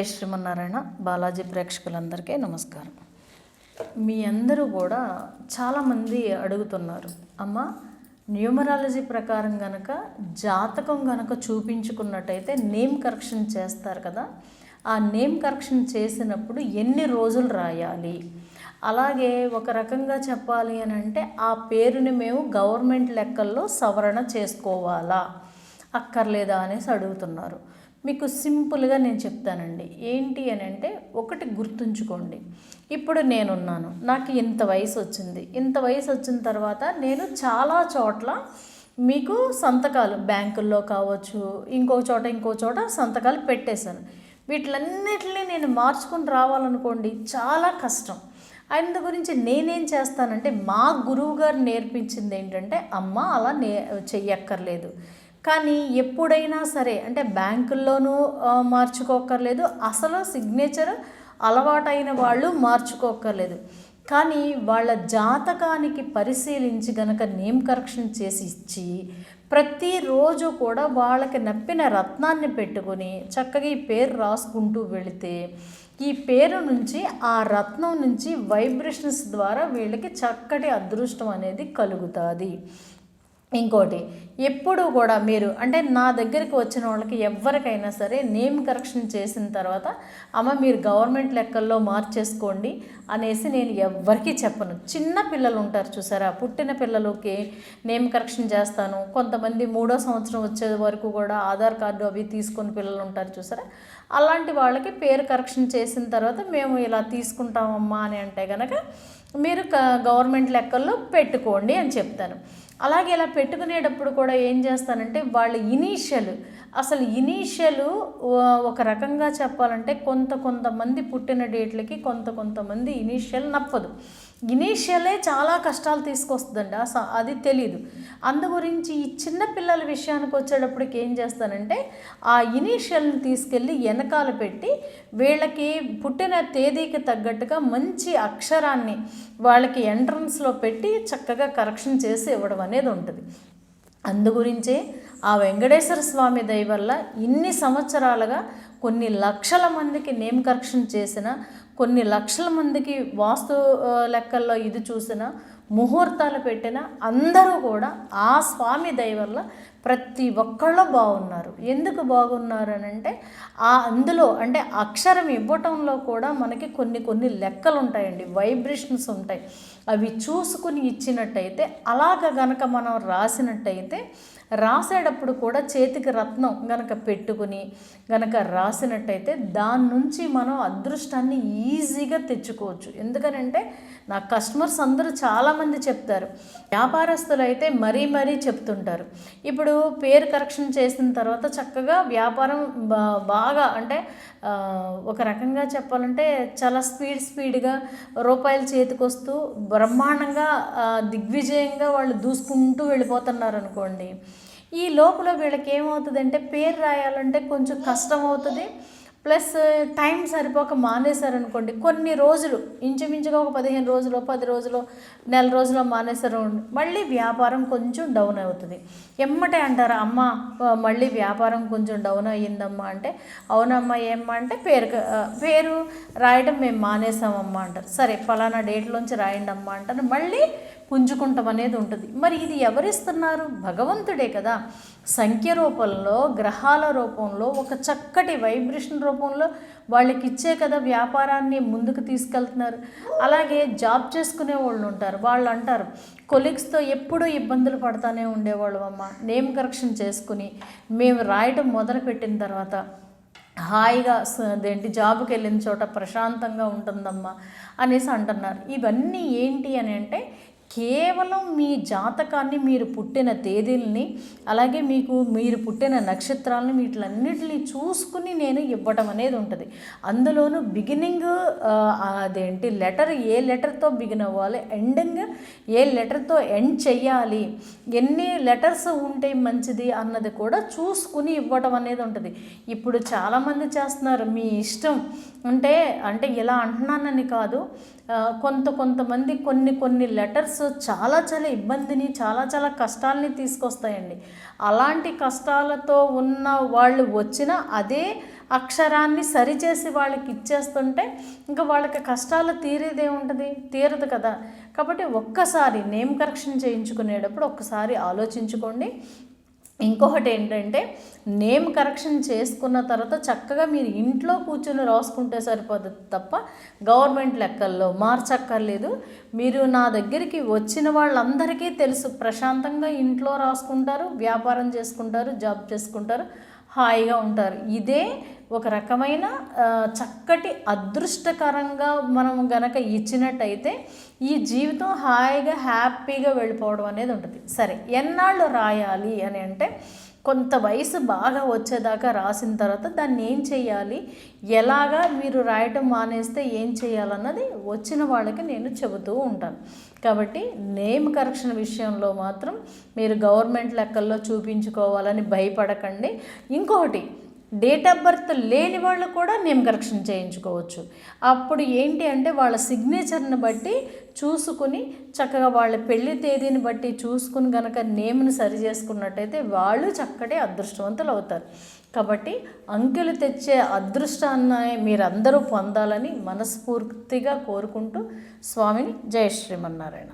జై శ్రీమన్నారాయణ. బాలాజీ ప్రేక్షకులందరికీ నమస్కారం. మీ అందరూ కూడా చాలామంది అడుగుతున్నారు, అమ్మ న్యూమరాలజీ ప్రకారం గనక జాతకం గనక చూపించుకున్నట్టయితే నేమ్ కరెక్షన్ చేస్తారు కదా, ఆ నేమ్ కరెక్షన్ చేసినప్పుడు ఎన్ని రోజులు రాయాలి, అలాగే ఒక రకంగా చెప్పాలి అని అంటే ఆ పేరుని మేము గవర్నమెంట్ లెక్కల్లో సవరణ చేసుకోవాలా అక్కర్లేదా అనేసి అడుగుతున్నారు. మీకు సింపుల్గా నేను చెప్తానండి. ఏంటి అని అంటే, ఒకటి గుర్తుంచుకోండి, ఇప్పుడు నేనున్నాను, నాకు ఇంత వయసు వచ్చింది. ఇంత వయసు వచ్చిన తర్వాత నేను చాలా చోట్ల మీకు సంతకాలు బ్యాంకుల్లో కావచ్చు, ఇంకో చోట సంతకాలు పెట్టేశాను. వీటిలన్నిటిని నేను మార్చుకుని రావాలనుకోండి చాలా కష్టం. అందు గురించి నేనేం చేస్తానంటే, మా గురువు గారు నేర్పించింది ఏంటంటే, అమ్మ అలా చెయ్యక్కర్లేదు, కానీ ఎప్పుడైనా సరే అంటే బ్యాంకుల్లోనూ మార్చుకోక్కర్లేదు, అసలు సిగ్నేచర్ అలవాటైన వాళ్ళు మార్చుకోక్కర్లేదు. కానీ వాళ్ళ జాతకానికి పరిశీలించి గనక నేమ్ కరెక్షన్ చేసి ఇచ్చి ప్రతిరోజు కూడా వాళ్ళకి నప్పిన రత్నాన్ని పెట్టుకొని చక్కగా ఈ పేరు రాసుకుంటూ వెళితే ఈ పేరు నుంచి ఆ రత్నం నుంచి వైబ్రేషన్స్ ద్వారా వీళ్ళకి చక్కటి అదృష్టం అనేది కలుగుతుంది. ఇంకోటి, ఎప్పుడు కూడా మీరు అంటే నా దగ్గరికి వచ్చిన వాళ్ళకి ఎవరికైనా సరే నేమ్ కరెక్షన్ చేసిన తర్వాత అమ్మ మీరు గవర్నమెంట్ లెక్కల్లో మార్చేసుకోండి అనేసి నేను ఎవ్వరికీ చెప్పను. చిన్న పిల్లలు ఉంటారు చూసారా, పుట్టిన పిల్లలకి నేమ్ కరెక్షన్ చేస్తాను. కొంతమంది 3వ సంవత్సరం వచ్చే వరకు కూడా ఆధార్ కార్డు అవి తీసుకుని పిల్లలు ఉంటారు చూసారా, అలాంటి వాళ్ళకి పేరు కరెక్షన్ చేసిన తర్వాత మేము ఇలా తీసుకుంటామమ్మా అని అంటే కనుక మీరు గవర్నమెంట్ లెక్కల్లో పెట్టుకోండి అని చెప్తాను. అలాగే ఇలా పెట్టుకునేటప్పుడు కూడా ఏం చేస్తానంటే, వాళ్ళ ఇనీషియల్ ఒక రకంగా చెప్పాలంటే కొంతమంది పుట్టిన డేట్లకి కొంతమంది ఇనీషియల్ నప్పదు. ఇనీషియలే చాలా కష్టాలు తీసుకొస్తుందండి, అది తెలీదు. అందు గురించి ఈ చిన్నపిల్లల విషయానికి వచ్చేటప్పటికి ఏం చేస్తానంటే, ఆ ఇనీషియల్ని తీసుకెళ్ళి వెనకాల పెట్టి వీళ్ళకి పుట్టిన తేదీకి తగ్గట్టుగా మంచి అక్షరాన్ని వాళ్ళకి ఎంట్రన్స్లో పెట్టి చక్కగా కరెక్షన్ చేసి ఇవ్వడం అనేది ఉంటుంది. అందు గురించే ఆ వెంకటేశ్వర స్వామి దయ వల్ల ఇన్ని సంవత్సరాలుగా కొన్ని లక్షల మందికి నేమ్ కరెక్షన్ చేసిన, కొన్ని లక్షల మందికి వాస్తు లెక్కల్లో ఇది చూసిన, ముహూర్తాలు పెట్టిన అందరూ కూడా ఆ స్వామి దయ వల్ల ప్రతి ఒక్కళ్ళు బాగున్నారు. ఎందుకు బాగున్నారు అని అంటే, అందులో అంటే అక్షరం ఇవ్వటంలో కూడా మనకి కొన్ని లెక్కలు ఉంటాయండి, వైబ్రేషన్స్ ఉంటాయి. అవి చూసుకుని ఇచ్చినట్టయితే, అలాగ గనక మనం రాసినట్టయితే, రాసేటప్పుడు కూడా చేతికి రత్నం గనక పెట్టుకుని గనక రాసినట్టయితే దాని నుంచి మనం అదృష్టాన్ని ఈజీగా తెచ్చుకోవచ్చు. ఎందుకనంటే నా కస్టమర్స్ అందరూ చాలామంది చెప్తారు, వ్యాపారస్తులు అయితే మరీ చెప్తుంటారు. ఇప్పుడు పేరు కరెక్షన్ చేసిన తర్వాత చక్కగా వ్యాపారం బాగా అంటే ఒక రకంగా చెప్పాలంటే చాలా స్పీడ్గా రూపాయలు చేతికొస్తూ బ్రహ్మాండంగా దిగ్విజయంగా వాళ్ళు దూసుకుంటూ వెళ్ళిపోతున్నారు అనుకోండి. ఈ లోపల వీళ్ళకి ఏమవుతుందంటే, పేరు రాయాలంటే కొంచెం కష్టం అవుతుంది, ప్లస్ టైం సరిపోక మానేశారనుకోండి, కొన్ని రోజులు ఇంచుమించుగా ఒక 15 రోజులు 10 రోజులు నెల రోజులు మానేశారు, మళ్ళీ వ్యాపారం కొంచెం డౌన్ అవుతుంది. ఎమ్మటే అంటారు, అమ్మ మళ్ళీ వ్యాపారం కొంచెం డౌన్ అయ్యిందమ్మా అంటే, అవునమ్మా ఏమ్మా అంటే పేరు రాయడం మేము మానేసామమ్మా అంటారు. సరే ఫలానా డేట్లోంచి రాయండి అమ్మా అంటారు, మళ్ళీ పుంజుకుంటాం అనేది ఉంటుంది. మరి ఇది ఎవరిస్తున్నారు? భగవంతుడే కదా. సంఖ్య రూపంలో, గ్రహాల రూపంలో, ఒక చక్కటి వైబ్రేషన్ రూపంలో వాళ్ళకి ఇచ్చే కదా వ్యాపారాన్ని ముందుకు తీసుకెళ్తున్నారు. అలాగే జాబ్ చేసుకునే వాళ్ళు ఉంటారు, వాళ్ళు అంటారు కొలీగ్స్తో ఎప్పుడూ ఇబ్బందులు పడతానే ఉండేవాళ్ళు అమ్మ, నేమ్ కరెక్షన్ చేసుకుని మేము రాయటం మొదలుపెట్టిన తర్వాత హాయిగా జాబ్కి వెళ్ళిన చోట ప్రశాంతంగా ఉంటుందమ్మా అనేసి అంటున్నారు. ఇవన్నీ ఏంటి అని అంటే, కేవలం మీ జాతకాన్ని, మీరు పుట్టిన తేదీల్ని, అలాగే మీరు పుట్టిన నక్షత్రాలని, వీటిలన్నిటిని చూసుకుని నేను ఇవ్వటం అనేది ఉంటుంది. అందులోనూ బిగినింగ్ లెటర్ ఏ లెటర్తో బిగిన్ అవ్వాలి, ఎండింగ్ ఏ లెటర్తో ఎండ్ చెయ్యాలి, ఎన్ని లెటర్స్ ఉంటే మంచిది అన్నది కూడా చూసుకుని ఇవ్వటం అనేది ఉంటుంది. ఇప్పుడు చాలామంది చేస్తున్నారు మీ ఇష్టం అంటే ఇలా అంటున్నానని కాదు, కొంతమంది కొన్ని లెటర్స్ చాలా ఇబ్బందిని, చాలా కష్టాలని తీసుకొస్తాయండి. అలాంటి కష్టాలతో ఉన్న వాళ్ళు వచ్చినా అదే అక్షరాన్ని సరిచేసి వాళ్ళకి ఇచ్చేస్తుంటే ఇంకా వాళ్ళకి కష్టాలు తీరేదే ఉంటుంది, తీరదు కదా. కాబట్టి ఒక్కసారి నేమ్ కరెక్షన్ చేయించుకునేటప్పుడు ఒక్కసారి ఆలోచించుకోండి. ఇంకొకటి ఏంటంటే, నేమ్ కరెక్షన్ చేసుకున్న తర్వాత చక్కగా మీరు ఇంట్లో కూర్చొని రాసుకుంటే సరిపోతుంది తప్ప గవర్నమెంట్ లెక్కల్లో మార్చక్కర్లేదు. మీరు నా దగ్గరికి వచ్చిన వాళ్ళందరికీ తెలుసు, ప్రశాంతంగా ఇంట్లో రాసుకుంటారు, వ్యాపారం చేసుకుంటారు, జాబ్ చేసుకుంటారు, హాయిగా ఉంటారు. ఇదే ఒక రకమైన చక్కటి అదృష్టకరంగా మనం గనక ఇచ్చినట్టయితే ఈ జీవితం హాయిగా హ్యాపీగా వెళ్ళిపోవడం అనేది ఉంటుంది. సరే, ఎన్నాళ్ళు రాయాలి అని అంటే, కొంత వయసు బాగా వచ్చేదాకా రాసిన తర్వాత దాన్ని ఏం చేయాలి, ఎలాగా మీరు రాయటం మానేస్తే ఏం చేయాలన్నది వచ్చిన వాళ్ళకి నేను చెబుతూ ఉంటాను. కాబట్టి నేమ్ కరెక్షన్ విషయంలో మాత్రం మీరు గవర్నమెంట్ లెక్కల్లో చూపించుకోవాలని భయపడకండి. ఇంకొకటి, డేట్ ఆఫ్ బర్త్ లేని వాళ్ళు కూడా నేమ్ కరెక్షన్ చేయించుకోవచ్చు. అప్పుడు ఏంటి అంటే, వాళ్ళ సిగ్నేచర్ని బట్టి చూసుకుని చక్కగా వాళ్ళ పెళ్లి తేదీని బట్టి చూసుకుని కనుక నేమ్ని సరి చేసుకున్నట్టయితే వాళ్ళు చక్కటి అదృష్టవంతులు అవుతారు. కాబట్టి అంకెలు తెచ్చే అదృష్టాన్ని మీరందరూ పొందాలని మనస్ఫూర్తిగా కోరుకుంటూ స్వామిని జయ శ్రీమన్నారాయణ.